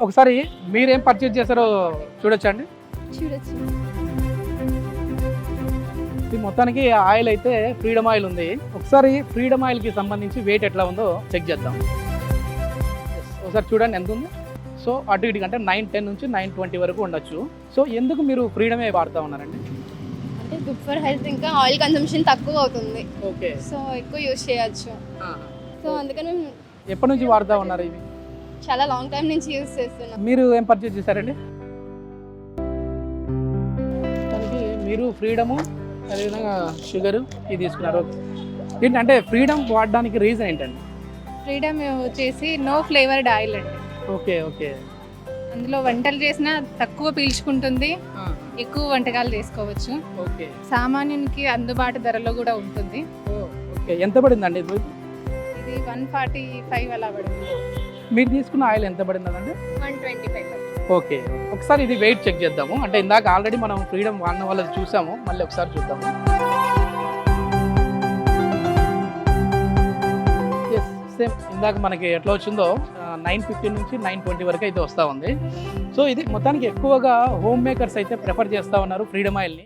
ఒకసారి మీరేం పర్చేజ్ చేశారో చూడొచ్చండి. చూడొచ్చు. ఇది మొత్తానికి ఆయిల్ అయితే ఫ్రీడమ్ ఆయిల్ ఉంది. ఒకసారి ఫ్రీడమ్ ఆయిల్కి సంబంధించి వెయిట్ ఎట్లా ఉందో చెక్ చేద్దాం. ఒకసారి చూడండి ఎంత ఉంది. సో అటు ఇటు అంటే 910 నుంచి 920 వరకు ఉండొచ్చు. సో ఎందుకు మీరు ఫ్రీడమే వాడుతూ ఉన్నారండి? అంటే గుడ్ ఫర్ హెల్త్, ఇంకా ఆయిల్ కన్సంప్షన్ తక్కువ అవుతుంది, ఓకే. సో ఎక్కువ యూజ్ చేయొచ్చు. సో అందుకని ఎప్పటి నుంచి వాడుతూ ఉన్నారు ఇవి? చాలా లాంగ్ టైం నుంచి యూజ్ చేస్తున్నాం. మీరు ఏం పర్చేజ్ చేశారండి? దానికి మీరు ఫ్రీడము అదేవిధంగా షుగరు ఇది తీసుకున్నారు. ఏంటంటే ఫ్రీడమ్ వాడడానికి రీజన్ ఏంటండి? ఫ్రీడమ్ వచ్చేసి నో ఫ్లేవర్డ్ ఆయిల్ అండి. Okay okay. అందులో వంటలు చేసినా తక్కువ పీల్చుకుంటుంది, ఎక్కువ వంటకాలు చేసుకోవచ్చు, ఓకే సామాన్యునికి అందుబాటు ధరలో కూడా ఉంటుంది. ఓకే. ఎంత పడిందండి ఇది? ఇది 145 అలా పడుతుంది. మీరు తీసుకున్న ఆయిల్ ఎంత పడిందండి? 125. ఓకే. ఒకసారి ఇది వెయిట్ చెక్ చేద్దాము. అంటే ఇందాక ఆల్రెడీ మనం ఫ్రీడమ్ వాడిన వాళ్ళది చూసాము, మళ్ళీ ఒకసారి చూద్దాము. ఎస్, సేమ్ ఇందాక మనకి ఎట్లా వచ్చిందో 915 నుంచి 920 వరకు అయితే వస్తూ ఉంది. సో ఇది మొత్తానికి ఎక్కువగా హోమ్ మేకర్స్ అయితే ప్రిఫర్ చేస్తూ ఉన్నారు ఫ్రీడమ్ ఆయిల్ని.